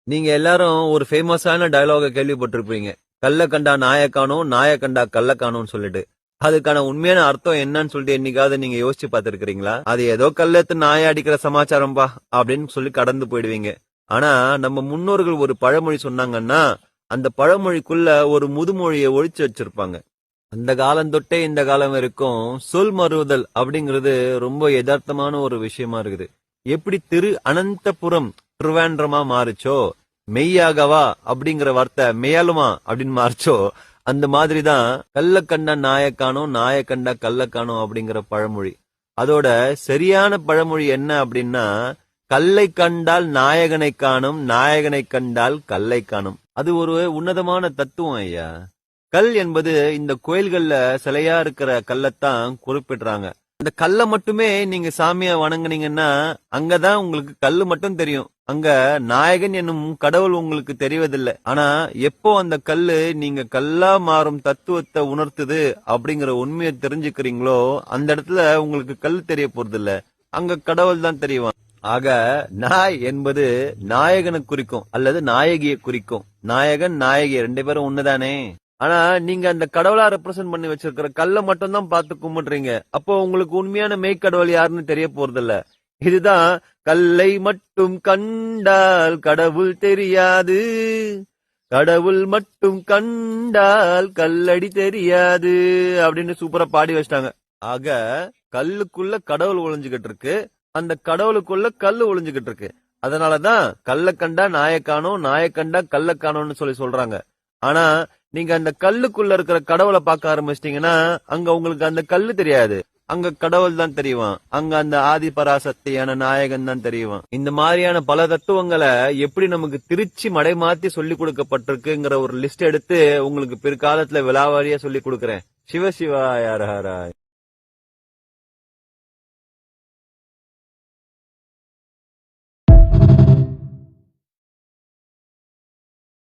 நீங்க எல்லாரும் ஒரு ஃபேமஸான டயலாக கேள்விப்பட்டிருப்பீங்க. கல்ல கண்டா நாய காணோம், நாய கண்டா கல்ல காணோம்னு சொல்லிட்டு. அதுக்கான உண்மையான அர்த்தம் என்னன்னு சொல்லிட்டு என்னைக்காவது நீங்க யோசிச்சு பார்த்திருக்கீங்களா? அது ஏதோ கல்லெடுத்து நாய அடிக்கிற சமாச்சாரம்பா அப்படின்னு சொல்லி கடந்து போயிடுவீங்க. ஆனா நம்ம முன்னோர்கள் ஒரு பழமொழி சொன்னாங்கன்னா, அந்த பழமொழிக்குள்ள ஒரு முதுமொழியை ஒழிச்சு வச்சிருப்பாங்க. அந்த காலம் தொட்டே இந்த காலம் வரைக்கும் சொல் மறுதல் அப்படிங்கிறது ரொம்ப யதார்த்தமான ஒரு விஷயமா இருக்குது. எப்படி திரு அனந்தபுரம் திருவேன்றமா மாறுச்சோ, மெய்யாகவா அப்படிங்கிற வார்த்தை மெய்யாலுமா அப்படின்னு மாறுச்சோ, அந்த மாதிரிதான் கல்ல கண்டா நாயக்கானோ நாயக்கண்டா கள்ளக்கானோ அப்படிங்கிற பழமொழி. அதோட சரியான பழமொழி என்ன அப்படின்னா, கல்லை கண்டால் நாயகனை காணும், நாயகனை கண்டால் கல்லை காணும். அது ஒரு உன்னதமான தத்துவம் ஐயா. கல் என்பது இந்த கோயில்கள்ல சிலையா இருக்கிற கல்லத்தான் குறிப்பிடுறாங்க. அந்த கல்லை மட்டுமே நீங்க சாமியா வணங்குனீங்கன்னா அங்கதான் உங்களுக்கு கல்லு மட்டும் தெரியும். அங்க நாயகன் என்னும் கடவுள் உங்களுக்கு தெரிவதில்லை. ஆனா எப்போ அந்த கல்லு நீங்க கல்லா மாறும் தத்துவத்தை உணர்த்துது அப்படிங்கிற உண்மையை தெரிஞ்சுக்கிறீங்களோ அந்த இடத்துல உங்களுக்கு கல் தெரிய போறது இல்ல, அங்க கடவுள் தான் தெரியும். ஆக நாய் என்பது நாயகனை குறிக்கும் அல்லது நாயகியை குறிக்கும். நாயகன் நாயகி ரெண்டு பேரும் ஒண்ணுதானே. ஆனா நீங்க அந்த கடவுளா ரெப்ரசென்ட் பண்ணி வச்சிருக்கிற கல்ல மட்டும் தான் பார்த்து கும்பிடுறீங்க. அப்போ உங்களுக்கு உண்மையான மெய்க்கடவுள் யாருன்னு தெரிய போறதில்ல. இதுதான் கல்லை மட்டும் கண்டால் கடவுள் தெரியாது, கடவுள் மட்டும் கண்டால் கல்லடி தெரியாது அப்படின்னு சூப்பரா பாடி வச்சிட்டாங்க. ஆக கல்லுக்குள்ள கடவுள் ஒளிஞ்சுகிட்டு இருக்கு, அந்த கடவுளுக்குள்ள கல்லு ஒளிஞ்சுகிட்டு இருக்கு. அதனாலதான் கல்ல கண்டா நாயக்கானோ நாயக்கண்டா கள்ளக்கானோன்னு சொல்லி சொல்றாங்க. ஆனா நீங்க அந்த கல்லுக்குள்ள இருக்கிற கடவுளை பார்க்க ஆரம்பிச்சிட்டீங்கன்னா அங்க உங்களுக்கு அந்த கல்லு தெரியாது, அங்க கடவுள் தான் தெரியும். அங்க அந்த ஆதி பராசக்தியான நாயகன் தான் தெரியும். இந்த மாதிரியான பல தத்துவங்களை எப்படி நமக்கு திருச்சி மடை மாத்தி சொல்லி கொடுக்கப்பட்டிருக்குங்கிற ஒரு லிஸ்ட் எடுத்து உங்களுக்கு பிற்காலத்துல விலாவாரியா சொல்லி கொடுக்கறேன். சிவ சிவா யாரஹாராய்.